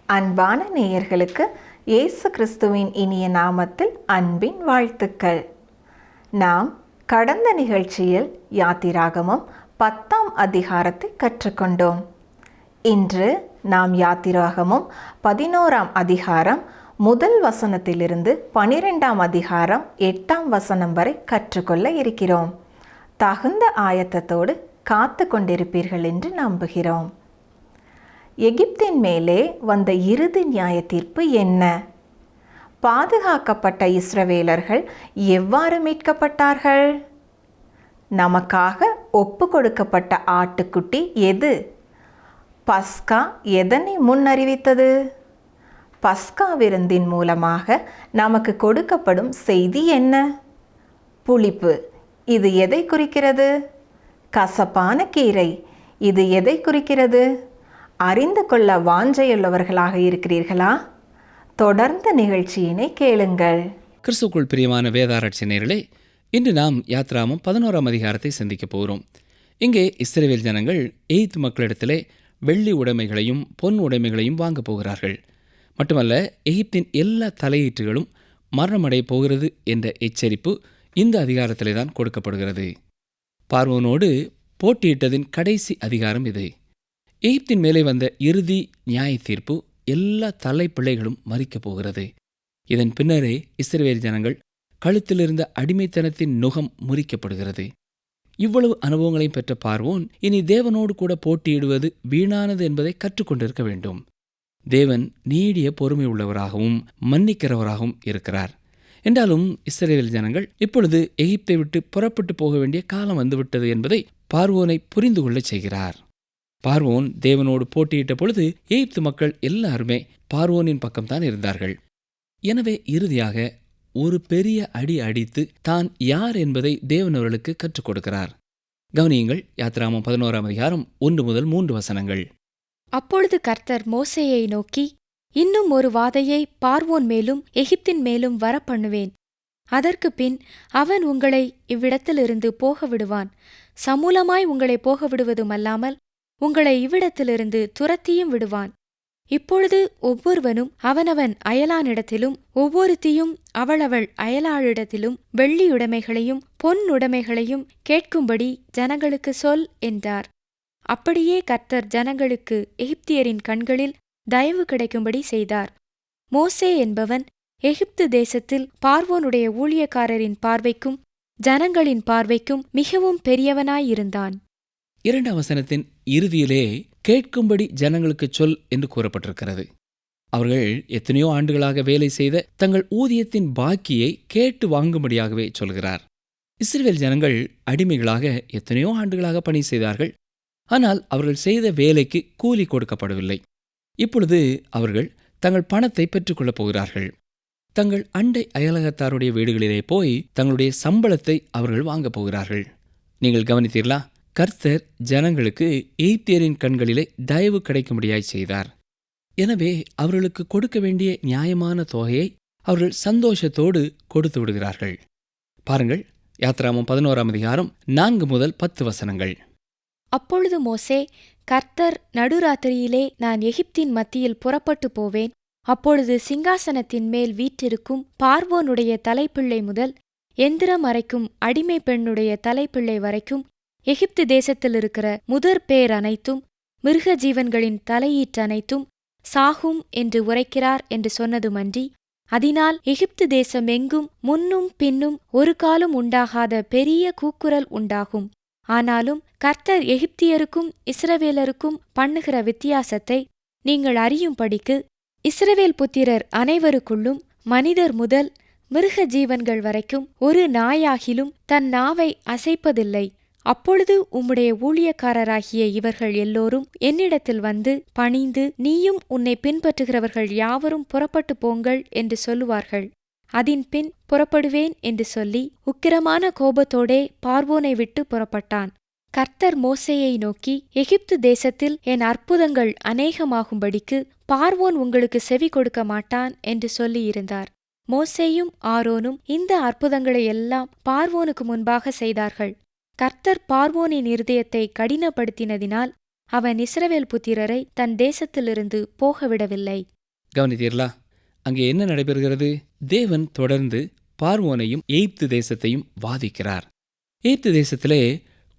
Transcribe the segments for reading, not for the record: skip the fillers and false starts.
அன்பான நேயர்களுக்கு இயேசு கிறிஸ்துவின் இனிய நாமத்தில் அன்பின் வாழ்த்துக்கள். நாம் கடந்த நிகழ்ச்சியில் யாத்திராகமம் 10ஆம் அதிகாரத்தை கற்றுக்கொண்டோம். இன்று நாம் யாத்திராகமம் 11ஆம் அதிகாரம் முதல் வசனத்திலிருந்து 12ஆம் அதிகாரம் 8ஆம் வசனம் வரை கற்றுக்கொள்ள இருக்கிறோம். தகுந்த ஆயத்தத்தோடு காத்து கொண்டிருப்பீர்கள் என்று நம்புகிறோம். எகிப்தின் மேலே வந்த இறுதி நியாய தீர்ப்பு என்ன? பாதுகாக்கப்பட்ட இஸ்ரவேலர்கள் எவ்வாறு மீட்கப்பட்டார்கள்? நமக்காக ஒப்பு கொடுக்கப்பட்ட ஆட்டுக்குட்டி எது? பஸ்கா எதனை முன்னறிவித்தது? பஸ்கா விருந்தின் மூலமாக நமக்கு கொடுக்கப்படும் செய்தி என்ன? புளிப்பு, இது எதை குறிக்கிறது? கசப்பான கீரை, இது எதை குறிக்கிறது? அறிந்து கொள்ள வாஞ்சையுள்ளவர்களாக இருக்கிறீர்களா? தொடர்ந்த நிகழ்ச்சியினை கேளுங்கள். கிறிஸ்துக்குள் பிரியமான வேதாராய்ச்சி நேயர்களே, இன்று நாம் யாத்ராமம் 11ஆம் அதிகாரத்தை சந்திக்க போகிறோம். இங்கே இஸ்ரவேல் ஜனங்கள் எகிப்து மக்களிடத்திலே வெள்ளி உடைமைகளையும் பொன் உடைமைகளையும் வாங்க போகிறார்கள். மட்டுமல்ல, எகிப்தின் எல்லா தலையீற்றுகளும் மரணமடைய போகிறது என்ற எச்சரிப்பு இந்த அதிகாரத்திலே தான் கொடுக்கப்படுகிறது. பார்வோனோடு போட்டியிட்டதின் கடைசி அதிகாரம் இது. எகிப்தின் மேலே வந்த இறுதி நியாய தீர்ப்பு எல்லா தலைப்பிள்ளைகளும் மறிக்கப் போகிறது. இதன் பின்னரே இஸ்ரவேல் ஜனங்கள் கழுத்திலிருந்த அடிமைத்தனத்தின் நுகம் முறிக்கப்படுகிறது. இவ்வளவு அனுபவங்களையும் பெற்ற பார்வோன் இனி தேவனோடு கூட போட்டியிடுவது வீணானது என்பதை கற்றுக்கொண்டிருக்க வேண்டும். தேவன் நீடிய பொறுமை உள்ளவராகவும் மன்னிக்கிறவராகவும் இருக்கிறார். என்றாலும் இஸ்ரவேல் ஜனங்கள் இப்பொழுது எகிப்தை விட்டு புறப்பட்டு போக வேண்டிய காலம் வந்துவிட்டது என்பதை பார்வோனை புரிந்து கொள்ளச் செய்கிறார். பார்வோன் தேவனோடு போட்டியிட்ட பொழுது எகிப்து மக்கள் எல்லாருமே பார்வோனின் பக்கம்தான் இருந்தார்கள். எனவே இறுதியாக ஒரு பெரிய அடி அடித்து தான் யார் என்பதை தேவன் அவர்களுக்கு கற்றுக் கொடுக்கிறார். கவனியுங்கள், யாத்ராமம் 11ஆம் அதிகாரம் 1 முதல் 3 வசனங்கள். அப்பொழுது கர்த்தர் மோசேயை நோக்கி, இன்னும் ஒரு வாதையை பார்வோன் மேலும் எகிப்தின் மேலும் வரப்பண்ணுவேன். அதற்குப் பின் அவன் உங்களை இவ்விடத்திலிருந்து போக விடுவான். சமூலமாய் உங்களை போக விடுவதுமல்லாமல் உங்களை இவ்விடத்திலிருந்து துரத்தியும் விடுவான். இப்பொழுது ஒவ்வொருவனும் அவனவன் அயலானிடத்திலும் ஒவ்வொருத்தியும் அவளவள் அயலாளிடத்திலும் வெள்ளியுடைமைகளையும் பொன்னுடைமைகளையும் கேட்கும்படி ஜனங்களுக்கு சொல் என்றார். அப்படியே கர்த்தர் ஜனங்களுக்கு எகிப்தியரின் கண்களில் தயவு கிடைக்கும்படி செய்தார். மோசே என்பவன் எகிப்து தேசத்தில் பார்வோனுடைய ஊழியக்காரரின் பார்வைக்கும் ஜனங்களின் பார்வைக்கும் மிகவும் பெரியவனாயிருந்தான். 2ஆம் வசனத்தின் இறுதியிலே கேட்கும்படி ஜனங்களுக்கு சொல் என்று கூறப்பட்டிருக்கிறது. அவர்கள் எத்தனையோ ஆண்டுகளாக வேலை செய்த தங்கள் ஊதியத்தின் பாக்கியை கேட்டு வாங்கும்படியாகவே சொல்கிறார். இஸ்ரவேல் ஜனங்கள் அடிமைகளாக எத்தனையோ ஆண்டுகளாக பணி செய்தார்கள். ஆனால் அவர்கள் செய்த வேலைக்கு கூலி கொடுக்கப்படவில்லை. இப்பொழுது அவர்கள் தங்கள் பணத்தை பெற்றுக்கொள்ளப் போகிறார்கள். தங்கள் அண்டை அயலகத்தாருடைய வீடுகளிலே போய் தங்களுடைய சம்பளத்தை அவர்கள் வாங்கப் போகிறார்கள். நீங்கள் கவனித்தீர்களா? கர்த்தர் ஜனங்களுக்கு எகிப்தியரின் கண்களிலே தயவு கிடைக்கும்படியாய் செய்தார். எனவே அவர்களுக்கு கொடுக்க வேண்டிய நியாயமான தொகையை அவர்கள் சந்தோஷத்தோடு கொடுத்து விடுகிறார்கள். பாருங்கள், யாத்ராமம் 11ஆம் அதிகாரம் 4 முதல் 10 வசனங்கள். அப்பொழுது மோசே, கர்த்தர் நடுராத்திரியிலே நான் எகிப்தின் மத்தியில் புறப்பட்டு போவேன். அப்பொழுது சிங்காசனத்தின் மேல் வீற்றிருக்கும் பார்வோனுடைய தலைப்பிள்ளை முதல் எந்திரம் அரைக்கும் அடிமை பெண்ணுடைய தலைப்பிள்ளை வரைக்கும் எகிப்து தேசத்தில் இருக்கிற முதற் பேர் அனைத்தும் மிருக ஜீவன்களின் தலையீற்றனைத்தும் சாகும் என்று உரைக்கிறார் என்று சொன்னதுமன்றி, அதனால் எகிப்து தேசம் எங்கும் முன்னும் பின்னும் ஒரு காலம் உண்டாகாத பெரிய கூக்குரல் உண்டாகும். ஆனாலும் கர்த்தர் எகிப்தியருக்கும் இஸ்ரவேலருக்கும் பண்ணுகிற வித்தியாசத்தை நீங்கள் அறியும்படிக்கு இஸ்ரவேல் புத்திரர் அனைவருக்குள்ளும் மனிதர் முதல் மிருக ஜீவன்கள் வரைக்கும் ஒரு நாயாகிலும் தன் நாவை அசைப்பதில்லை. அப்பொழுது உம்முடைய ஊழியக்காரராகிய இவர்கள் எல்லோரும் என்னிடத்தில் வந்து பணிந்து, நீயும் உன்னை பின்பற்றுகிறவர்கள் யாவரும் புறப்பட்டு போங்கள் என்று சொல்லுவார்கள். அதின்பின் புறப்படுவேன் என்று சொல்லி உக்கிரமான கோபத்தோடே பார்வோனை விட்டு புறப்பட்டான். கர்த்தர் மோசேயை நோக்கி, எகிப்து தேசத்தில் என் அற்புதங்கள் அநேகமாகும்படிக்கு பார்வோன் உங்களுக்கு செவி கொடுக்க மாட்டான் என்று சொல்லியிருந்தார். மோசேயும் ஆரோனும் இந்த அற்புதங்களை எல்லாம் பார்வோனுக்கு முன்பாக செய்தார்கள். கர்த்தர் பார்வோனின் இருதயத்தை கடினப்படுத்தினதினால் அவன் இஸ்ரவேல் புத்திரரை தன் தேசத்திலிருந்து போகவிடவில்லை. கவனித்தீர்களா? அங்கே என்ன நடைபெறுகிறது? தேவன் தொடர்ந்து பார்வோனையும் எகிப்து தேசத்தையும் வாதிக்கிறார். எகிப்து தேசத்திலே,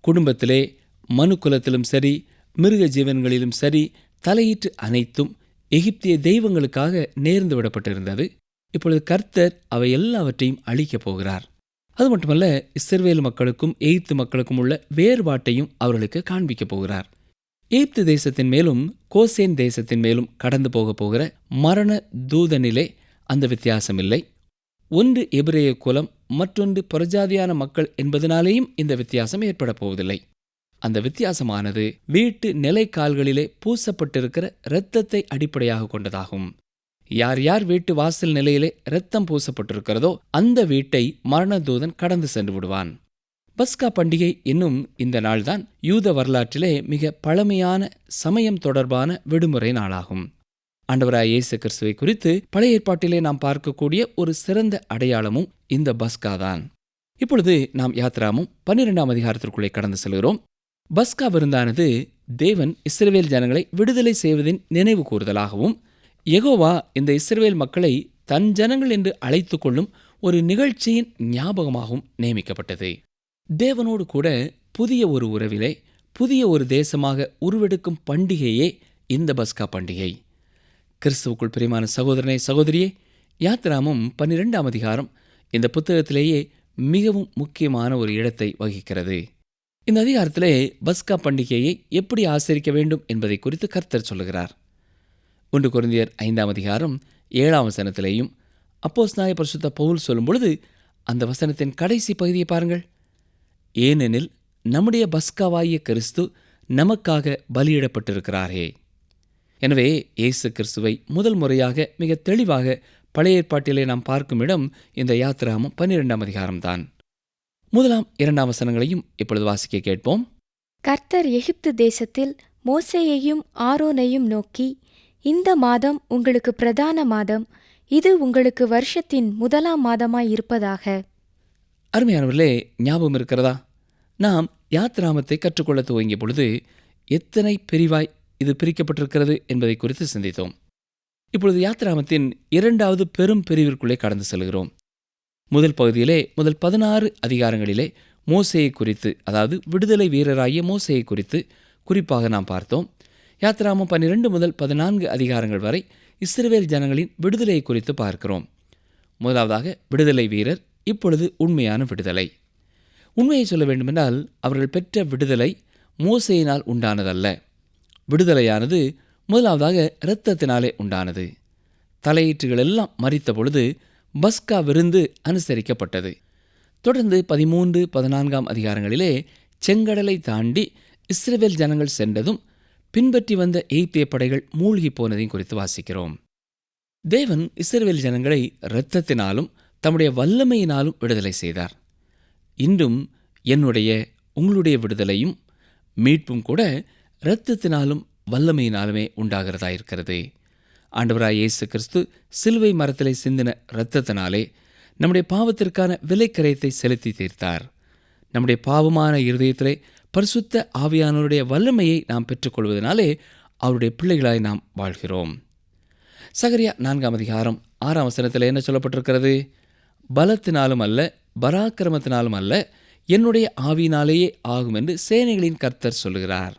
குடும்பத்திலே, மனுக்குலத்திலும் சரி, மிருக ஜீவன்களிலும் சரி, தலையீற்று அனைத்தும் எகிப்திய தெய்வங்களுக்காக நேர்ந்து விடப்பட்டிருந்தது. இப்பொழுது கர்த்தர் அவை எல்லாவற்றையும் அழிக்கப் போகிறார். அது மட்டுமல்ல, இஸ்ரவேல் மக்களுக்கும் எகிப்து மக்களுக்கும் உள்ள வேறுபாட்டையும் அவர்களுக்கு காண்பிக்கப் போகிறார். எகிப்து தேசத்தின் மேலும் கோசேன் தேசத்தின் மேலும் கடந்து போகிற மரண தூதனிலே அந்த வித்தியாசம் இல்லை. ஒன்று எபிரேய குலம், மற்றொன்று புறஜாதியான மக்கள் என்பதனாலேயும் இந்த வித்தியாசம் ஏற்பட போவதில்லை. அந்த வித்தியாசமானது வீட்டு நிலைக்கால்களிலே பூசப்பட்டிருக்கிற இரத்தத்தை அடிப்படையாக கொண்டதாகும். யார் யார் வீட்டு வாசல் நிலையிலே இரத்தம் பூசப்பட்டிருக்கிறதோ அந்த வீட்டை மரணதூதன் கடந்து சென்று விடுவான். பஸ்கா பண்டிகை என்னும் இந்த நாள்தான் யூத வரலாற்றிலே மிக பழமையான சமயம் தொடர்பான விடுமுறை நாளாகும். ஆண்டவராய் இயேசு கிறிஸ்துவை குறித்து பழைய ஏற்பாட்டிலே நாம் பார்க்கக்கூடிய ஒரு சிறந்த அடையாளமும் இந்த பஸ்கா தான். இப்பொழுது நாம் யாத்ராமும் 12ஆம் அதிகாரத்திற்குள்ளே கடந்து செல்கிறோம். பஸ்கா விருந்தானது தேவன் இஸ்ரவேல் ஜனங்களை விடுதலை செய்வதின் நினைவு கூறுதலாகவும், யெகோவா இந்த இஸ்ரவேல் மக்களை தன் ஜனங்கள் என்று அழைத்து கொள்ளும் ஒரு நிகழ்ச்சியின் ஞாபகமாகவும் நியமிக்கப்பட்டது. தேவனோடு கூட புதிய ஒரு உறவிலே புதிய ஒரு தேசமாக உருவெடுக்கும் பண்டிகையே இந்த பஸ்கா பண்டிகை. கிறிஸ்துவுக்குள் பிரியமான சகோதரனே, சகோதரியே, யாத்ராமும் 12ஆம் அதிகாரம் இந்த புத்தகத்திலேயே மிகவும் முக்கியமான ஒரு இடத்தை வகிக்கிறது. இந்த அதிகாரத்திலே பஸ்கா பண்டிகையை எப்படி ஆசரிக்க வேண்டும் என்பதை குறித்து கர்த்தர் சொல்லுகிறார். 1 கொரிந்தியர் 5ஆம் அதிகாரம் 7ஆம் வசனத்திலேயும் அப்போஸ்தலனாகிய பரிசுத்த பவுல் சொல்லும் பொழுது அந்த வசனத்தின் கடைசி பகுதியை பாருங்கள். ஏனெனில் நம்முடைய பஸ்காவாகிய கிறிஸ்து நமக்காக பலியிடப்பட்டிருக்கிறாரே. எனவே இயேசு கிறிஸ்துவை முதல் முறையாக மிக தெளிவாக பழைய ஏற்பாட்டிலே நாம் பார்க்கும் இடம் இந்த யாத்ராமும் 12ஆம் அதிகாரம்தான். 1, 2 வசனங்களையும் இப்பொழுது வாசிக்க கேட்போம். கர்த்தர் எகிப்து தேசத்தில் மோசேயையும் ஆரோனையும் நோக்கி, இந்த மாதம் உங்களுக்கு பிரதான மாதம், இது உங்களுக்கு வருஷத்தின் முதலாம் மாதமாய் இருப்பதாக. அருமையானவர்களே, ஞாபகம் இருக்கிறதா? நாம் யாத்ராமத்தை கற்றுக்கொள்ள துவங்கிய பொழுது எத்தனை பிரிவாய் இது பிரிக்கப்பட்டிருக்கிறது என்பதை குறித்து சிந்தித்தோம். இப்பொழுது யாத்ராமத்தின் 2வது பெரும் பிரிவிற்குள்ளே கடந்து செல்கிறோம். முதல் பகுதியிலே முதல் 16 அதிகாரங்களிலே மோசேயை குறித்து, அதாவது விடுதலை வீரராகிய மோசேயை குறித்து குறிப்பாக நாம் பார்த்தோம். யாத்ராமம் 12 முதல் 14 அதிகாரங்கள் வரை இஸ்ரவேல் ஜனங்களின் விடுதலை குறித்து பார்க்கிறோம். முதலாவதாக விடுதலை வீரர், இப்பொழுது உண்மையான விடுதலை. உண்மையை சொல்ல வேண்டுமென்றால் அவர்கள் பெற்ற விடுதலை மோசேயினால் உண்டானதல்ல. விடுதலையானது முதலாவதாக இரத்தத்தினாலே உண்டானது. தலையீற்றுகள் எல்லாம் மரித்த பொழுது பஸ்கா விருந்து அனுசரிக்கப்பட்டது. தொடர்ந்து 13, 14ஆம் அதிகாரங்களிலே செங்கடலை தாண்டி இஸ்ரவேல் ஜனங்கள் சென்றதும் பின்பற்றி வந்த எகிப்திய படைகள் மூழ்கி போனதையும் குறித்து வாசிக்கிறோம். தேவன் இஸ்ரவேல் ஜனங்களை இரத்தத்தினாலும் தம்முடைய வல்லமையினாலும் விடுதலை செய்தார். இன்றும் என்னுடைய உங்களுடைய விடுதலையும் மீட்பும் கூட இரத்தத்தினாலும் வல்லமையினாலுமே உண்டாகிறதாயிருக்கிறது. ஆண்டவராய் இயேசு கிறிஸ்து சிலுவை மரத்திலே சிந்தின இரத்தத்தினாலே நம்முடைய பாவத்திற்கான விலைக்கரையத்தை செலுத்தி தீர்த்தார். நம்முடைய பாவமான இருதயத்திலே பரிசுத்த ஆவியானவருடைய வல்லமையை நாம் பெற்றுக்கொள்வதனாலே அவருடைய பிள்ளைகளாய் நாம் வாழ்கிறோம். சகரியா 4ஆம் அதிகாரம் 6ஆம் வசனத்தில் என்ன சொல்லப்பட்டிருக்கிறது? பலத்தினாலும் அல்ல, பராக்கிரமத்தினாலும் அல்ல, என்னுடைய ஆவியினாலேயே ஆகும் என்று சேனைகளின் கர்த்தர் சொல்லுகிறார்.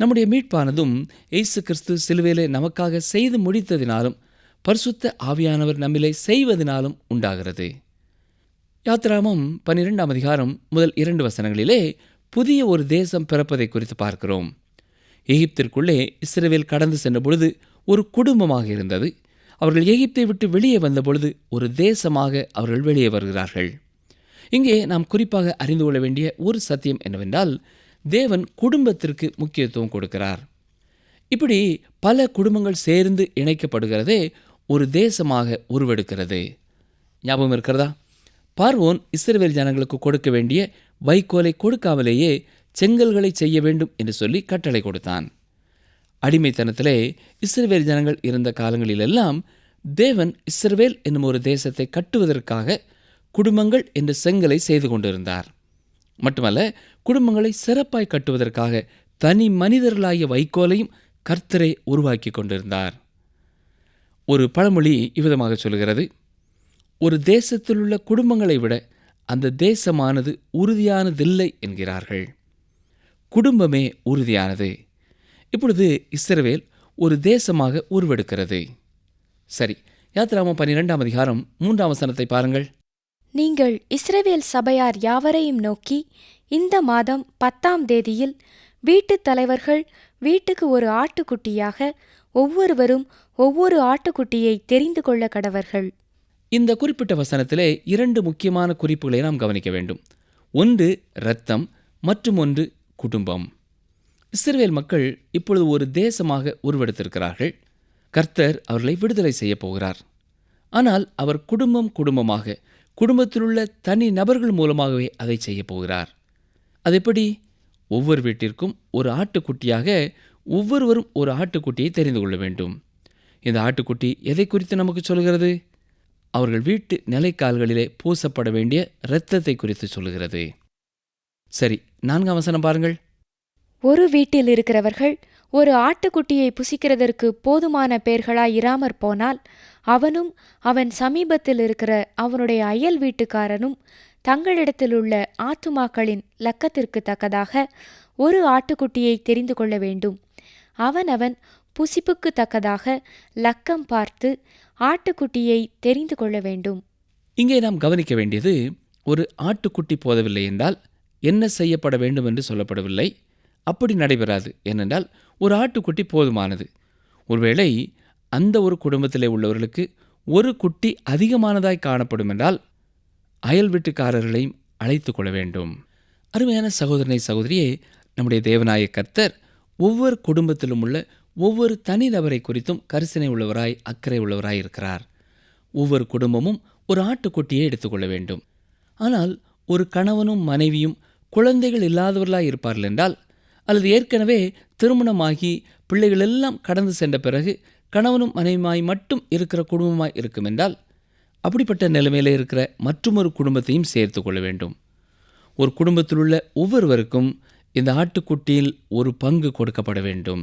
நம்முடைய மீட்பானதும் இயேசு கிறிஸ்து சிலுவையிலே நமக்காக செய்து முடித்ததினாலும் பரிசுத்த ஆவியானவர் நம்மிலே செய்வதனாலும் உண்டாகிறது. யாத்ராமம் 12ஆம் அதிகாரம் முதல் 2 வசனங்களிலே புதிய ஒரு தேசம் பிறப்பதை குறித்து பார்க்கிறோம். எகிப்திற்குள்ளே இஸ்ரவேல் கடந்து சென்ற பொழுது ஒரு குடும்பமாக இருந்தது. அவர்கள் எகிப்தை விட்டு வெளியே வந்த பொழுது ஒரு தேசமாக அவர்கள் வெளியே வருகிறார்கள். இங்கே நாம் குறிப்பாக அறிந்து கொள்ள வேண்டிய ஒரு சத்தியம் என்னவென்றால், தேவன் குடும்பத்திற்கு முக்கியத்துவம் கொடுக்கிறார். இப்படி பல குடும்பங்கள் சேர்ந்து இணைக்கப்படுகிறதே ஒரு தேசமாக உருவெடுக்கிறது. ஞாபகம் இருக்கிறதா? பார்வோன் இஸ்ரவேல் ஜனங்களுக்கு கொடுக்க வேண்டிய வைக்கோலை கொடுக்காமலேயே செங்கல்களை செய்ய வேண்டும் என்று சொல்லி கட்டளை கொடுத்தான். அடிமைத்தனத்திலே இஸ்ரவேல் ஜனங்கள் இருந்த காலங்களிலெல்லாம் தேவன் இஸ்ரவேல் என்னும் ஒரு தேசத்தை கட்டுவதற்காக குடும்பங்கள் என்ற செங்கலை செய்து கொண்டிருந்தார். மட்டுமல்ல, குடும்பங்களை சிறப்பாய் கட்டுவதற்காக தனி மனிதர்களாகிய வைக்கோலையும் கர்த்தரை உருவாக்கி கொண்டிருந்தார். ஒரு பழமொழி இவ்விதமாக சொல்கிறது, ஒரு தேசத்தில் உள்ள குடும்பங்களை விட அந்த தேசமானது உறுதியானதில்லை என்கிறார்கள். குடும்பமே உறுதியானது. இப்பொழுது இஸ்ரவேல் ஒரு தேசமாக உருவெடுக்கிறது. சரி, யாத்திராகமம் 12ஆம் அதிகாரம் 3ஆம் வசனத்தை பாருங்கள். நீங்கள் இஸ்ரவேல் சபையார் யாவரையும் நோக்கி, இந்த மாதம் 10ஆம் தேதியில் வீட்டுத் தலைவர்கள் வீட்டுக்கு ஒரு ஆட்டுக்குட்டியாக ஒவ்வொருவரும் ஒவ்வொரு ஆட்டுக்குட்டியை தெரிந்து கொள்ள கடவர்கள். இந்த குறிப்பிட்ட வசனத்திலே 2 முக்கியமான குறிப்புகளை நாம் கவனிக்க வேண்டும். ஒன்று இரத்தம், மற்றும் ஒன்று குடும்பம். இஸ்ரவேல் மக்கள் இப்பொழுது ஒரு தேசமாக உருவெடுத்திருக்கிறார்கள். கர்த்தர் அவர்களை விடுதலை செய்ய போகிறார். ஆனால் அவர் குடும்பமாக குடும்பத்திலுள்ள தனி நபர்கள் மூலமாகவே அதை செய்ய போகிறார். அதெப்படி? ஒவ்வொரு வீட்டிற்கும் ஒரு ஆட்டுக்குட்டியாக ஒவ்வொருவரும் ஒரு ஆட்டுக்குட்டியை தெரிந்து கொள்ள வேண்டும். இந்த ஆட்டுக்குட்டி எதை குறித்து நமக்கு சொல்கிறது? அவர்கள் வீட்டு நிலைக்கால்களிலே பூசப்பட வேண்டிய இரத்தத்தை குறித்து சொல்கிறது. சரி, 4ஆம் வசனம் பாருங்கள். ஒரு வீட்டில் இருக்கிறவர்கள் ஒரு ஆட்டுக்குட்டியை புசிக்கிறதற்கு போதுமான பேர்களாய் இராமற் போனால், அவனும் அவன் சமீபத்தில் இருக்கிற அவனுடைய அயல் வீட்டுக்காரனும் தங்களிடத்திலுள்ள ஆத்துமாக்களின் லக்கத்திற்கு தக்கதாக ஒரு ஆட்டுக்குட்டியை தெரிந்து கொள்ள வேண்டும். அவனவன் புசிப்புக்கு தக்கதாக லக்கம் பார்த்து ஆட்டுக்குட்டியை தெரிந்து கொள்ள வேண்டும். இங்கே நாம் கவனிக்க வேண்டியது, ஒரு ஆட்டுக்குட்டி போதவில்லை என்றால் என்ன செய்யப்பட வேண்டும் என்று சொல்லப்படவில்லை. அப்படி நடைபெறாது. ஏனென்றால் ஒரு ஆட்டுக்குட்டி போதுமானது. ஒருவேளை அந்த ஒரு குடும்பத்திலே உள்ளவர்களுக்கு ஒரு குட்டி அதிகமானதாய் காணப்படும் என்றால் அயல் வீட்டுக்காரர்களையும் அழைத்து கொள்ள வேண்டும். அருமையான சகோதரனை சகோதரியே, நம்முடைய தேவனாய கர்த்தர் ஒவ்வொரு குடும்பத்திலும் உள்ள ஒவ்வொரு தனிநபரை குறித்தும் கரிசனை உள்ளவராய், அக்கறை உள்ளவராய் இருக்கிறார். ஒவ்வொரு குடும்பமும் ஒரு ஆட்டுக்குட்டியை எடுத்துக்கொள்ள வேண்டும். ஆனால் ஒரு கணவனும் மனைவியும் குழந்தைகள் இல்லாதவர்களாய் இருப்பார்கள் என்றால், அல்லது ஏற்கனவே திருமணமாகி பிள்ளைகள் எல்லாம் கடந்து சென்ற பிறகு கணவனும் மனைவியுமாய் மட்டும் இருக்கிற குடும்பமாய் இருக்கும் என்றால், அப்படிப்பட்ட நிலைமையில் இருக்கிற மற்றொரு குடும்பத்தையும் சேர்த்து கொள்ள வேண்டும். ஒரு குடும்பத்தில் உள்ள ஒவ்வொருவருக்கும் இந்த ஆட்டுக்குட்டியில் ஒரு பங்கு கொடுக்கப்பட வேண்டும்.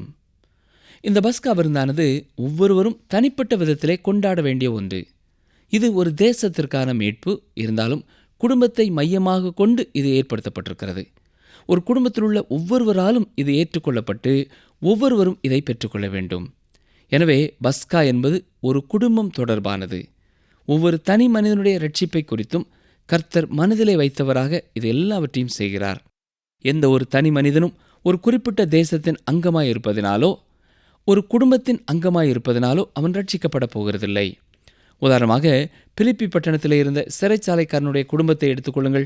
இந்த பஸ்கா விருந்தானது ஒவ்வொருவரும் தனிப்பட்ட விதத்திலே கொண்டாட வேண்டிய ஒன்று. இது ஒரு தேசத்திற்கான மீட்பு. இருந்தாலும் குடும்பத்தை மையமாக கொண்டு இது ஏற்படுத்தப்பட்டிருக்கிறது. ஒரு குடும்பத்தில் உள்ள ஒவ்வொருவராலும் இது ஏற்றுக்கொள்ளப்பட்டு ஒவ்வொருவரும் இதை பெற்றுக்கொள்ள வேண்டும். எனவே பஸ்கா என்பது ஒரு குடும்பம் தொடர்பானது. ஒவ்வொரு தனி மனிதனுடைய இரட்சிப்பை குறித்தும் கர்த்தர் மனதிலே வைத்தவராக இது எல்லாவற்றையும் செய்கிறார். எந்த ஒரு தனி மனிதனும் ஒரு குறிப்பிட்ட தேசத்தின் அங்கமாய் இருப்பதினாலோ ஒரு குடும்பத்தின் அங்கமாய் இருப்பதினாலோ அவன் ரட்சிக்கப்பட போகிறதில்லை. உதாரணமாக, பிலிப்பி பட்டணத்திலே இருந்த சிறைச்சாலைக்காரனுடைய குடும்பத்தை எடுத்துக்கொள்ளுங்கள்.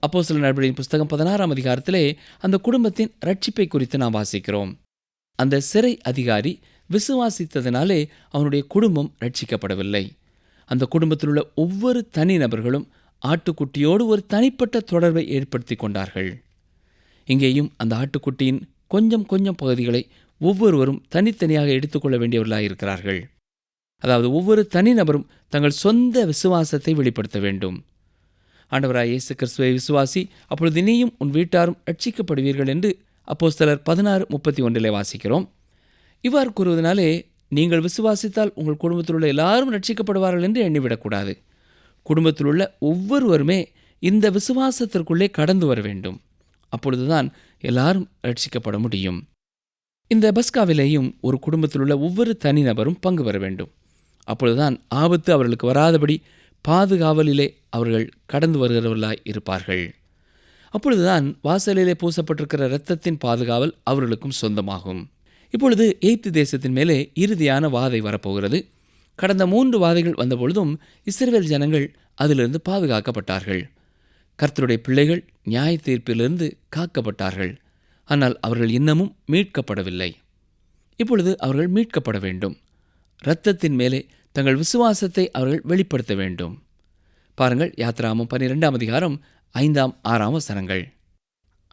அப்போஸ்தலர் நடவடிக்கைகளின் புஸ்தகம் 16ஆம் அதிகாரத்திலே அந்த குடும்பத்தின் ரட்சிப்பை குறித்து நாம் வாசிக்கிறோம். அந்த சிறை அதிகாரி விசுவாசித்ததினாலே அவனுடைய குடும்பம் ரட்சிக்கப்படவில்லை. அந்த குடும்பத்தில் உள்ள ஒவ்வொரு தனி நபர்களும் ஆட்டுக்குட்டியோடு ஒரு தனிப்பட்ட தொடர்பை ஏற்படுத்தி கொண்டார்கள். இங்கேயும் அந்த ஆட்டுக்குட்டியின் கொஞ்சம் கொஞ்சம் பகுதிகளை ஒவ்வொருவரும் தனித்தனியாக எடுத்துக்கொள்ள வேண்டியவர்களாயிருக்கிறார்கள். அதாவது ஒவ்வொரு தனிநபரும் தங்கள் சொந்த விசுவாசத்தை வெளிப்படுத்த வேண்டும். ஆண்டவராய் இயேசு கிறிஸ்துவை விசுவாசி, அப்பொழுது நீயும் உன் வீட்டாரும் ரட்சிக்கப்படுவீர்கள் என்று அப்போஸ்தலர் 16:31 வாசிக்கிறோம். இவ்வாறு கூறுவதனாலே நீங்கள் விசுவாசித்தால் உங்கள் குடும்பத்தில் உள்ள எல்லாரும் ரட்சிக்கப்படுவார்கள் என்று எண்ணிவிடக்கூடாது. குடும்பத்தில் உள்ள ஒவ்வொருவருமே இந்த விசுவாசத்திற்குள்ளே கடந்து வர வேண்டும். அப்பொழுதுதான் எல்லாரும் ரட்சிக்கப்பட முடியும். இந்த பஸ்காவிலேயும் ஒரு குடும்பத்தில் உள்ள ஒவ்வொரு தனிநபரும் பங்கு பெற வேண்டும். அப்பொழுதுதான் ஆபத்து அவர்களுக்கு வராதபடி பாதுகாவலிலே அவர்கள் கடந்து வருகிறவர்களாய் இருப்பார்கள். அப்பொழுதுதான் வாசலிலே பூசப்பட்டிருக்கிற இரத்தத்தின் பாதுகாவல் அவர்களுக்கும் சொந்தமாகும். இப்பொழுது எகிப்து தேசத்தின் மேலே இறுதியான வாதை வரப்போகிறது. கடந்த 3 வாதைகள் வந்தபொழுதும் இஸ்ரவேல் ஜனங்கள் அதிலிருந்து பாதுகாக்கப்பட்டார்கள். கர்த்தருடைய பிள்ளைகள் நியாய தீர்ப்பிலிருந்து காக்கப்பட்டார்கள். ஆனால் அவர்கள் இன்னமும் மீட்கப்படவில்லை. இப்பொழுது அவர்கள் மீட்கப்பட வேண்டும். இரத்தத்தின் மேலே தங்கள் விசுவாசத்தை அவர்கள் வெளிப்படுத்த வேண்டும். பாருங்கள், யாத்திராகமம் 12ஆம் அதிகாரம் 5, 6 வசனங்கள்.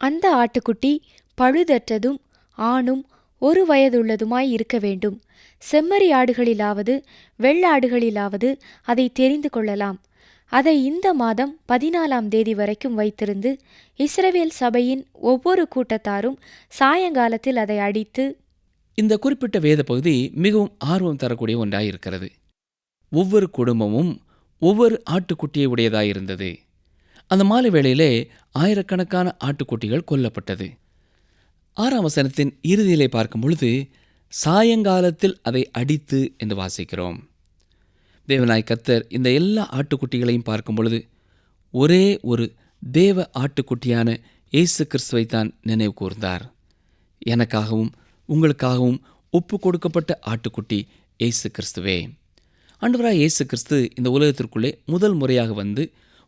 அந்த ஆட்டுக்குட்டி பழுதற்றதும் ஆணும் 1 வயதுள்ளதுமாய் இருக்க வேண்டும். செம்மறி ஆடுகளிலாவது வெள்ளாடுகளிலாவது அதை தெரிந்து கொள்ளலாம். அதை இந்த மாதம் 14ஆம் தேதி வரைக்கும் வைத்திருந்து இஸ்ரவேல் சபையின் ஒவ்வொரு கூட்டத்தாரும் சாயங்காலத்தில் அதை அடித்து இந்த குறிப்பிட்ட வேத பகுதி மிகவும் ஆர்வம் தரக்கூடிய ஒன்றாயிருக்கிறது. ஒவ்வொரு குடும்பமும் ஒவ்வொரு ஆட்டுக்குட்டியை உடையதாயிருந்தது. அந்த மாலை வேளையிலே ஆயிரக்கணக்கான ஆட்டுக்குட்டிகள் கொல்லப்பட்டது. 6ஆம் வசனத்தின் இறுதியிலே பார்க்கும் பொழுது சாயங்காலத்தில் அதை அடித்து என்று வாசிக்கிறோம். தேவனாய் கர்த்தர் இந்த எல்லா ஆட்டுக்குட்டிகளையும் பார்க்கும் பொழுது ஒரே ஒரு தேவ ஆட்டுக்குட்டியான இயேசு கிறிஸ்துவைத்தான் நினைவு கூர்ந்தார். எனக்காகவும் உங்களுக்காகவும் ஒப்பு கொடுக்கப்பட்ட ஆட்டுக்குட்டி இயேசு கிறிஸ்துவே. ஆண்டவராய் இயேசு கிறிஸ்து இந்த உலகத்திற்குள்ளே முதல் முறையாக வந்து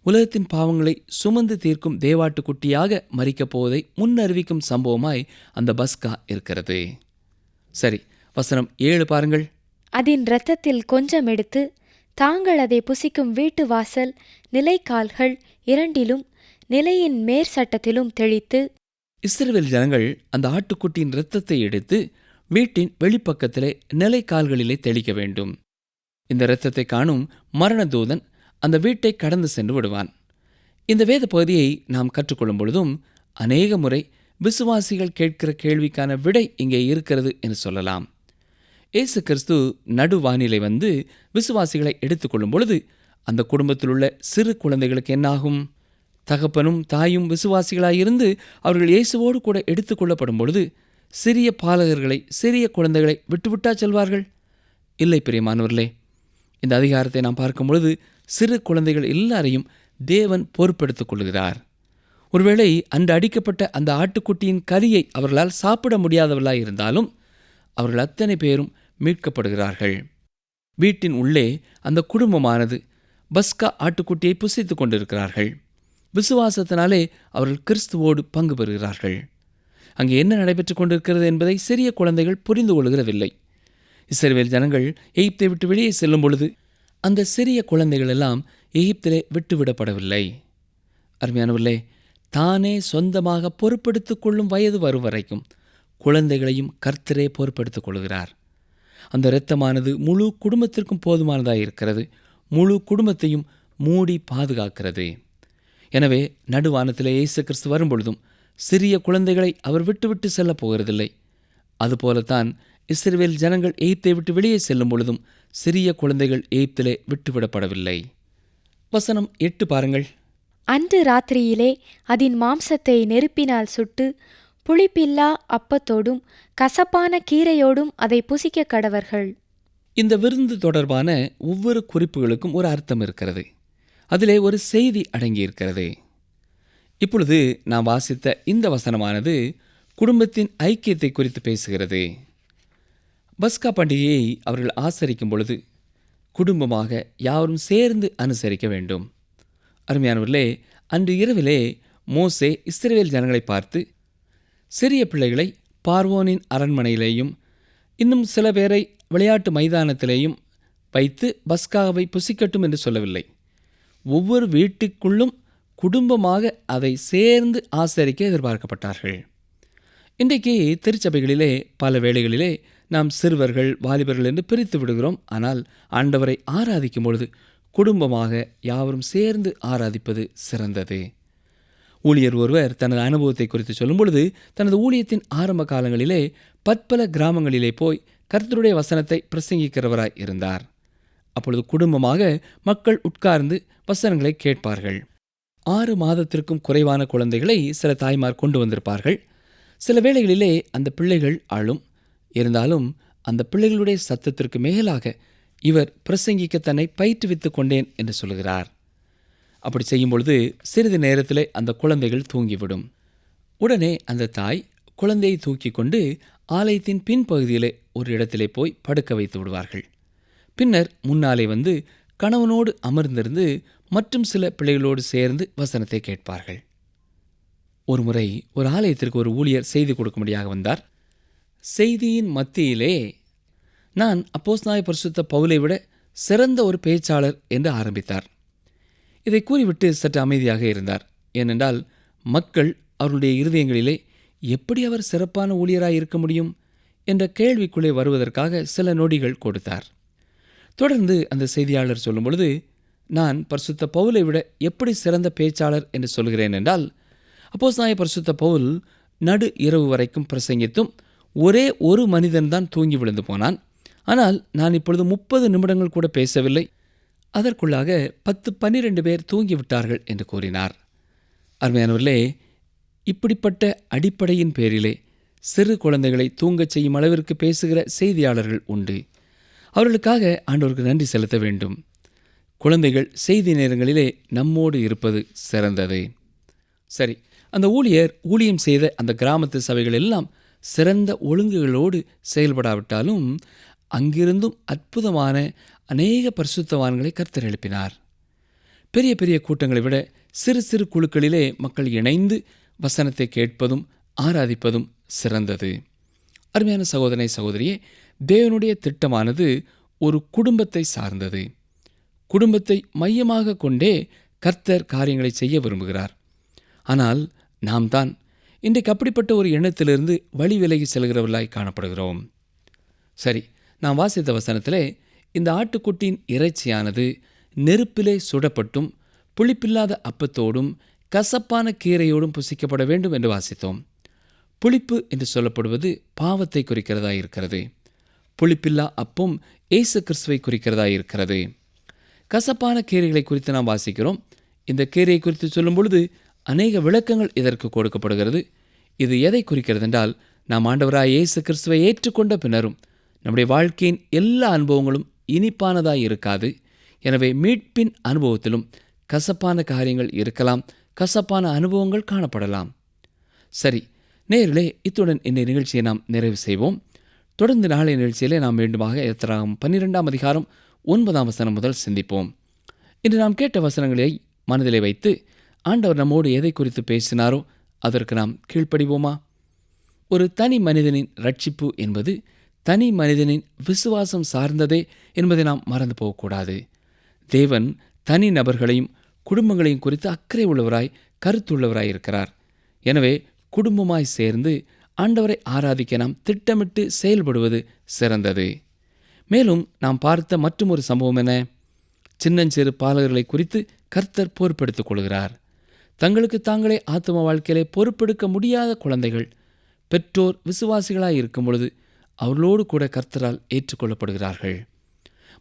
உலகத்தின் பாவங்களை சுமந்து தீர்க்கும் தேவாட்டுக்குட்டியாக மரிக்கப் போவதை முன்னறிவிக்கும் சம்பவமாய் அந்த பஸ்கா இருக்கிறது. சரி, வசனம் 7 பாருங்கள். அதின் இரத்தத்தில் கொஞ்சம் எடுத்து தாங்கள் அதை புசிக்கும் வீட்டு வாசல் நிலைக்கால்கள் இரண்டிலும் நிலையின் மேற்சட்டத்திலும் தெளித்து. இஸ்ரவேல் ஜனங்கள் அந்த ஆட்டுக்குட்டியின் இரத்தத்தை எடுத்து வீட்டின் வெளிப்பக்கத்திலே நிலைக்கால்களிலே தெளிக்க வேண்டும். இந்த இரத்தத்தை காணும் மரணதூதன் அந்த வீட்டை கடந்து சென்று விடுவான். இந்த வேத பகுதியை நாம் கற்றுக்கொள்ளும் பொழுதும் அநேக முறை விசுவாசிகள் கேட்கிற கேள்விக்கான விடை இங்கே இருக்கிறது என்று சொல்லலாம். இயேசு கிறிஸ்து நடுவானிலை வந்து விசுவாசிகளை எடுத்துக்கொள்ளும் பொழுது அந்த குடும்பத்தில் உள்ள சிறு குழந்தைகளுக்கு என்னாகும்? தகப்பனும் தாயும் விசுவாசிகளாயிருந்து அவர்கள் இயேசுவோடு கூட எடுத்துக்கொள்ளப்படும் பொழுது சிறிய பாலகர்களை, சிறிய குழந்தைகளை விட்டுவிட்டா செல்வார்கள்? இல்லை பிரியமானவர்களே. இந்த அதிகாரத்தை நாம் பார்க்கும் பொழுது சிறு குழந்தைகள் எல்லாரையும் தேவன் பொறுப்பெடுத்துக் கொள்கிறார். ஒருவேளை அன்று அடிக்கப்பட்ட அந்த ஆட்டுக்குட்டியின் கரியை அவர்களால் சாப்பிட முடியாதவர்களாய் இருந்தாலும் அவர்கள் அத்தனை பேரும் மீட்கப்படுகிறார்கள். வீட்டின் உள்ளே அந்த குடும்பமானது பஸ்கா ஆட்டுக்குட்டியை புசித்துக் கொண்டிருக்கிறார்கள். விசுவாசத்தினாலே அவர்கள் கிறிஸ்துவோடு பங்கு பெறுகிறார்கள். அங்கே என்ன நடைபெற்றுக் கொண்டிருக்கிறது என்பதை சிறிய குழந்தைகள் புரிந்து கொள்கிறதில்லை. இஸ்ரவேல் ஜனங்கள் எகிப்தை விட்டு வெளியே செல்லும் பொழுது அந்த சிறிய குழந்தைகள் எல்லாம் எகிப்திலே விட்டுவிடப்படவில்லை. அருமையானவர்களே, தானே சொந்தமாக பொறுப்பெடுத்துக் கொள்ளும் வயது வரும் வரைக்கும் குழந்தைகளையும் கர்த்தரே பொறுப்பெடுத்துக் கொள்கிறார். அந்த இரத்தமானது முழு குடும்பத்திற்கும் போதுமானதாக இருக்கிறது. முழு குடும்பத்தையும் மூடி பாதுகாக்கிறது. எனவே நடுவானத்திலே இயேசு கிறிஸ்து வரும்பொழுதும் சிறிய குழந்தைகளை அவர் விட்டுவிட்டு செல்லப் போகிறதில்லை. அதுபோலத்தான் இஸ்ரவேல் ஜனங்கள் எகிப்தை விட்டு வெளியே செல்லும் பொழுதும் சிறிய குழந்தைகள் எகிப்திலே விட்டுவிடப்படவில்லை. வசனம் 8 பாருங்கள். அன்று ராத்திரியிலே அதின் மாம்சத்தை நெருப்பினால் சுட்டு புளிப்பில்லா அப்பத்தோடும் கசப்பான கீரையோடும் அதை புசிக்க கடவர்கள். இந்த விருந்து தொடர்பான ஒவ்வொரு குறிப்புகளுக்கும் ஒரு அர்த்தம் இருக்கிறது. அதிலே ஒரு செய்தி அடங்கியிருக்கிறது. இப்பொழுது நாம் வாசித்த இந்த வசனமானது குடும்பத்தின் ஐக்கியத்தை குறித்து பேசுகிறது. பஸ்கா பண்டிகையை அவர்கள் ஆசரிக்கும் பொழுது குடும்பமாக யாரும் சேர்ந்து அனுசரிக்க வேண்டும். அருமையானவர்களே, அன்று இரவிலே மோசே இஸ்ரவேல் ஜனங்களை பார்த்து சிறிய பிள்ளைகளை பார்வோனின் அரண்மனையிலேயும் இன்னும் சில பேரை விளையாட்டு மைதானத்திலேயும் வைத்து பஸ்காவை புசிக்கட்டும் என்று சொல்லவில்லை. ஒவ்வொரு வீட்டுக்குள்ளும் குடும்பமாக அதை சேர்ந்து ஆசரிக்க எதிர்பார்க்கப்பட்டார்கள். இன்றைக்கு திருச்சபைகளிலே பல வேளைகளிலே நாம் சிறுவர்கள், வாலிபர்கள் என்று பிரித்து விடுகிறோம். ஆனால் ஆண்டவரை ஆராதிக்கும் பொழுது குடும்பமாக யாவரும் சேர்ந்து ஆராதிப்பது சிறந்தது. ஊழியர் ஒருவர் தனது அனுபவத்தை குறித்து சொல்லும் பொழுது தனது ஊழியத்தின் ஆரம்ப காலங்களிலே பற்பல கிராமங்களிலே போய் கர்த்தருடைய வசனத்தை பிரசங்கிக்கிறவராய் இருந்தார். அப்பொழுது குடும்பமாக மக்கள் உட்கார்ந்து வசனங்களை கேட்பார்கள். 6 மாதத்திற்கும் குறைவான குழந்தைகளை சில தாய்மார் கொண்டு வந்திருப்பார்கள். சில வேளைகளிலே அந்த பிள்ளைகள் அழும். இருந்தாலும் அந்த பிள்ளைகளுடைய சத்தத்திற்கு மேலாக இவர் பிரசங்கிக்க தன்னை பயிற்றுவித்துக் கொண்டேன் என்று சொல்கிறார். அப்படி செய்யும் பொழுது சிறிது நேரத்திலே அந்த குழந்தைகள் தூங்கிவிடும். உடனே அந்த தாய் குழந்தையை தூக்கி கொண்டு ஆலயத்தின் பின்பகுதியிலே ஒரு இடத்திலே போய் படுக்க வைத்து விடுவார்கள். பின்னர் முன்னாலே வந்து கணவனோடு அமர்ந்திருந்து மற்றும் சில பிள்ளைகளோடு சேர்ந்து வசனத்தை கேட்பார்கள். ஒருமுறை ஒரு ஆலயத்திற்கு ஒரு ஊழியர் செய்தி கொடுக்கும்படியாக வந்தார். செய்தியின் மத்தியிலே நான் அப்போஸ்தலனாகிய பரிசுத்த பவுலை விட சிறந்த ஒரு பேச்சாளர் என்று ஆரம்பித்தார். இதை கூறிவிட்டு சற்று அமைதியாக இருந்தார். ஏனென்றால் மக்கள் அவருடைய இருதயங்களிலே எப்படி அவர் சிறப்பான ஊழியராய் இருக்க முடியும் என்ற கேள்விக்குள்ளே வருவதற்காக சில நொடிகள் கொடுத்தார். தொடர்ந்து அந்த செய்தியாளர் சொல்லும் பொழுது, நான் பரிசுத்த பவுலை விட எப்படி சிறந்த பேச்சாளர் என்று சொல்கிறேன் என்றால், அப்போஸ்தலனாகிய பரிசுத்த பவுல் நடு இரவு வரைக்கும் பிரசங்கித்தும் ஒரே ஒரு மனிதன்தான் தூங்கி விழுந்து போனான். ஆனால் நான் இப்பொழுது 30 நிமிடங்கள் கூட பேசவில்லை, அதற்குள்ளாக 10-12 பேர் தூங்கிவிட்டார்கள் என்று கூறினார். அருமையானவர்களே, இப்படிப்பட்ட அடிப்படையின் பேரிலே சிறு குழந்தைகளை தூங்கச் செய்யும் அளவிற்கு பேசுகிற செய்தியாளர்கள் உண்டு. அவர்களுக்காக ஆண்டவருக்கு நன்றி செலுத்த வேண்டும். குழந்தைகள் செய்தி நேரங்களிலே நம்மோடு இருப்பது சிறந்தது. சரி, அந்த ஊழியர் ஊழியம் செய்த அந்த கிராமத்து சபைகள் எல்லாம் சிறந்த ஒழுங்குகளோடு செயல்படாவிட்டாலும் அங்கிருந்தும் அற்புதமான அநேக பரிசுத்தவான்களை கர்த்தர் எழுப்பினார். பெரிய பெரிய கூட்டங்களை விட சிறு சிறு குழுக்களிலே மக்கள் இணைந்து வசனத்தை கேட்பதும் ஆராதிப்பதும் சிறந்தது. அருமையான சகோதரனை சகோதரியே, தேவனுடைய திட்டமானது ஒரு குடும்பத்தை சார்ந்தது. குடும்பத்தை மையமாக கொண்டே கர்த்தர் காரியங்களை செய்ய விரும்புகிறார். ஆனால் நாம் தான் இன்றைக்கு அப்படிப்பட்ட ஒரு எண்ணத்திலிருந்து வழி விலகி செல்கிறவர்களாய் காணப்படுகிறோம். சரி, நாம் வாசித்த வசனத்திலே இந்த ஆட்டுக்குட்டியின் இறைச்சியானது நெருப்பிலே சுடப்பட்டும் புளிப்பில்லாத அப்பத்தோடும் கசப்பான கீரையோடும் புசிக்கப்பட வேண்டும் என்று வாசித்தோம். புளிப்பு என்று சொல்லப்படுவது பாவத்தை குறிக்கிறதா இருக்கிறது. புளிப்பில்லா அப்பம் இயேசு கிறிஸ்துவை குறிக்கிறதா இருக்கிறது. கசப்பான கீரைகளை குறித்து நாம் வாசிக்கிறோம். இந்த கீரையை குறித்து சொல்லும் பொழுது அநேக விளக்கங்கள் இதற்கு கொடுக்கப்படுகிறது. இது எதை குறிக்கிறது என்றால், நாம் ஆண்டவராய் இயேசு கிறிஸ்துவை ஏற்றுக்கொண்ட பின்னரும் நம்முடைய வாழ்க்கையின் எல்லா அனுபவங்களும் இனிப்பானதாய் இருக்காது. எனவே மீட்பின் அனுபவத்திலும் கசப்பான காரியங்கள் இருக்கலாம், கசப்பான அனுபவங்கள் காணப்படலாம். சரி நேயர்களே, இத்துடன் இந்த நிகழ்ச்சியை நாம் நிறைவு செய்வோம். தொடர்ந்து நாளை நிகழ்ச்சியிலே நாம் மீண்டுமாக எத்திராகம் 12ஆம் அதிகாரம் 9ஆம் வசனம் முதல் சிந்திப்போம். இன்று நாம் கேட்ட வசனங்களை மனதிலே வைத்து ஆண்டவர் நம்மோடு எதை குறித்து பேசினாரோ அதற்கு நாம் கீழ்ப்படிவோமா? ஒரு தனி மனிதனின் ரட்சிப்பு என்பது தனி மனிதனின் விசுவாசம் சார்ந்ததே என்பதை நாம் மறந்து போகக்கூடாது. தேவன் தனி நபர்களையும் குடும்பங்களையும் குறித்து அக்கறை உள்ளவராய் கருத்துள்ளவராய் இருக்கிறார். எனவே குடும்பமாய் சேர்ந்து ஆண்டவரை ஆராதிக்க நாம் திட்டமிட்டு செயல்படுவது சிறந்தது. மேலும் நாம் பார்த்த மற்றும் ஒரு சம்பவம் என்ன? சின்னஞ்சிறு பாலகர்களை குறித்து கர்த்தர் பொறுப்பெடுத்துக் கொள்கிறார். தங்களுக்கு தாங்களே ஆத்தும வாழ்க்கையிலே பொறுப்பெடுக்க முடியாத குழந்தைகள் பெற்றோர் விசுவாசிகளாய் இருக்கும் பொழுது அவர்களோடு கூட கர்த்தரால் ஏற்றுக்கொள்ளப்படுகிறார்கள்.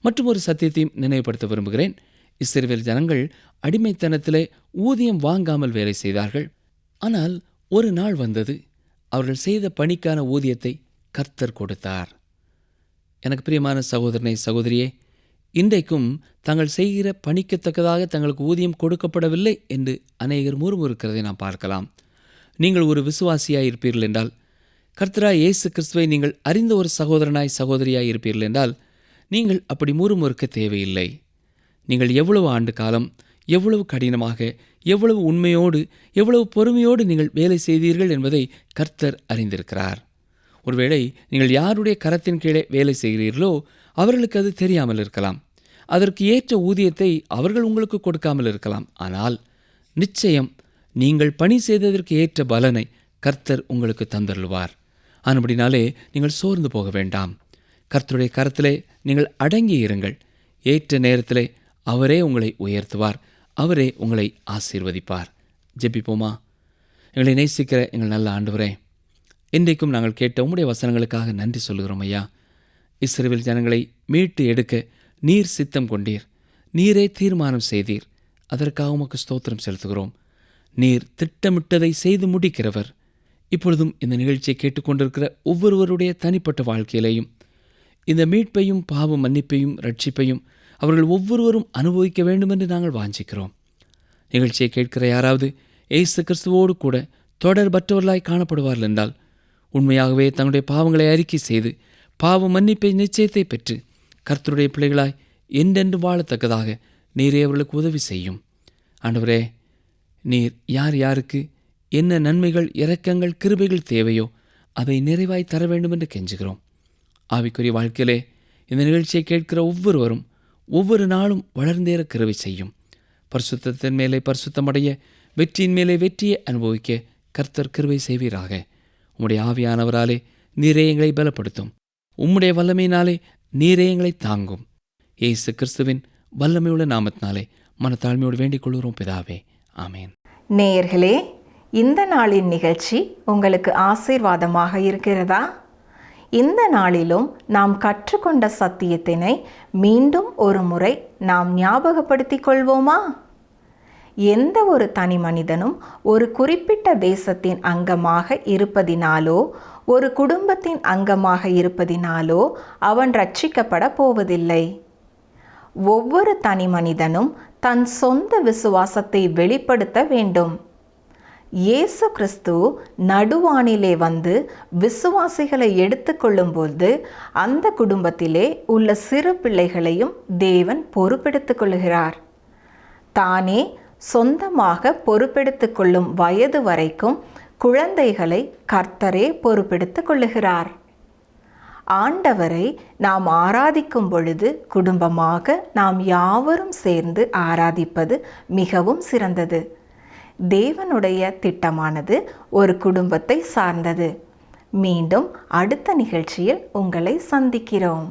மற்றும் ஒரு சத்தியத்தையும் நினைவுபடுத்த விரும்புகிறேன். இஸ்ரவேல் ஜனங்கள் அடிமைத்தனத்திலே ஊதியம் வாங்காமல் வேலை செய்தார்கள். ஆனால் ஒரு நாள் வந்தது, அவர்கள் செய்த பணிக்கான ஊதியத்தை கர்த்தர் கொடுத்தார். எனக்கு பிரியமான சகோதரனை சகோதரியே, இன்றைக்கும் தாங்கள் செய்கிற பணிக்கத்தக்கதாக தங்களுக்கு ஊதியம் கொடுக்கப்படவில்லை என்று அநேகர் முறுமுறுக்கிறதை நாம் பார்க்கலாம். நீங்கள் ஒரு விசுவாசியாய் இருப்பீர்கள் என்றால், கர்த்தராய் இயேசு கிறிஸ்துவை நீங்கள் அறிந்த ஒரு சகோதரனாய் சகோதரியாய் இருப்பீர்கள் என்றால், நீங்கள் அப்படி முறுமுறுக்க தேவையில்லை. நீங்கள் எவ்வளவு ஆண்டு காலம், எவ்வளவு கடினமாக, எவ்வளவு உண்மையோடு, எவ்வளவு பொறுமையோடு நீங்கள் வேலை செய்தீர்கள் என்பதை கர்த்தர் அறிந்திருக்கிறார். ஒருவேளை நீங்கள் யாருடைய கரத்தின் கீழே வேலை செய்கிறீர்களோ அவர்களுக்கு அது தெரியாமல் இருக்கலாம். அதற்கு ஏற்ற ஊதியத்தை அவர்கள் உங்களுக்கு கொடுக்காமல் இருக்கலாம். ஆனால் நிச்சயம் நீங்கள் பணி செய்ததற்கு ஏற்ற பலனை கர்த்தர் உங்களுக்கு தந்தருள்வார். ஆனபடினாலே நீங்கள் சோர்ந்து போக வேண்டாம். கர்த்தருடைய கரத்திலே நீங்கள் அடங்கி இருங்கள். ஏற்ற நேரத்திலே அவரே உங்களை உயர்த்துவார், அவரே உங்களை ஆசீர்வதிப்பார். ஜெபிப்போமா? எங்களை நேசிக்கிற எங்கள் நல்ல ஆண்டவரே, இன்றைக்கும் நாங்கள் கேட்ட உம்முடைய வசனங்களுக்காக நன்றி சொல்கிறோம் ஐயா. இஸ்ரவேல் ஜனங்களை மீட்டு எடுக்க நீர் சித்தம் கொண்டீர், நீரே தீர்மானம் செய்தீர். அதற்காக உமக்கு ஸ்தோத்திரம் செலுத்துகிறோம். நீர் திட்டமிட்டதை செய்து முடிக்கிறவர். இப்பொழுதும் இந்த நிகழ்ச்சியை கேட்டுக்கொண்டிருக்கிற ஒவ்வொருவருடைய தனிப்பட்ட வாழ்க்கையிலேயும் இந்த மீட்பையும் பாவ மன்னிப்பையும் ரட்சிப்பையும் அவர்கள் ஒவ்வொருவரும் அனுபவிக்க வேண்டும் என்று நாங்கள் வாஞ்சிக்கிறோம். நிகழ்ச்சியை கேட்கிற யாராவது இயேசு கிறிஸ்துவோடு கூட தொடர்பற்றவர்களாய் காணப்படுவார்கள் என்றால், உண்மையாகவே தங்களுடைய பாவங்களை அறிக்கை செய்து பாவ மன்னிப்பை நிச்சயத்தை பெற்று கர்த்தருடைய பிள்ளைகளாய் என்றென்று வாழத்தக்கதாக நீரே அவர்களுக்கு உதவி செய்யும். ஆண்டவரே, நீர் யார் யாருக்கு என்ன நன்மைகள், இரக்கங்கள், கிருபைகள் தேவையோ அதை நிறைவாய் தர வேண்டும் என்று கெஞ்சுகிறோம். ஆவிக்குரிய வாழ்க்கையிலே இந்த நிகழ்ச்சியை கேட்கிற ஒவ்வொருவரும் ஒவ்வொரு நாளும் வளர்ந்தேற கிருபை செய்யும். பரிசுத்தத்தின் மேலே பரிசுத்தமடைய, வெற்றியின் மேலே வெற்றியை அனுபவிக்க கர்த்தர் கிருபை செய்வீராக. உம்முடைய ஆவியானவராலே நீரே எங்களை பலப்படுத்தும். உம்முடைய வல்லமையினாலே நீரே எங்களை தாங்கும். இயேசு கிறிஸ்துவின் வல்லமையுள்ள நாமத்தினாலே மனத்தாழ்மையோடு வேண்டிக் கொள்கிறோம் பிதாவே, ஆமேன். நேயர்களே, இந்த நாளின் நிகழ்ச்சி உங்களுக்கு ஆசீர்வாதமாக இருக்கிறதா? இந்த நாளிலும் நாம் கற்றுக்கொண்ட சத்தியத்தினை மீண்டும் ஒரு முறை நாம் ஞாபகப்படுத்திக் கொள்வோமா? எந்த ஒரு தனி மனிதனும் ஒரு குறிப்பிட்ட தேசத்தின் அங்கமாக இருப்பதினாலோ ஒரு குடும்பத்தின் அங்கமாக இருப்பதினாலோ அவன் ரட்சிக்கப்பட போவதில்லை. ஒவ்வொரு தனி மனிதனும் தன் சொந்த விசுவாசத்தை வெளிப்படுத்த வேண்டும். இயேசு கிறிஸ்து நடுவானிலே வந்து விசுவாசிகளை எடுத்துக்கொள்ளும்போது அந்த குடும்பத்திலே உள்ள சிறு பிள்ளைகளையும் தேவன் பொறுப்பெடுத்துக் கொள்கிறார். தானே சொந்தமாக பொறுப்பெடுத்துக் கொள்ளும் வயது வரைக்கும் குழந்தைகளை கர்த்தரே பொறுப்பெடுத்துக் கொள்ளுகிறார். ஆண்டவரை நாம் ஆராதிக்கும் பொழுது குடும்பமாக நாம் யாவரும் சேர்ந்து ஆராதிப்பது மிகவும் சிறந்தது. தேவனுடைய திட்டமானது ஒரு குடும்பத்தை சார்ந்தது. மீண்டும் அடுத்த நிகழ்ச்சியில் உங்களை சந்திக்கிறோம்.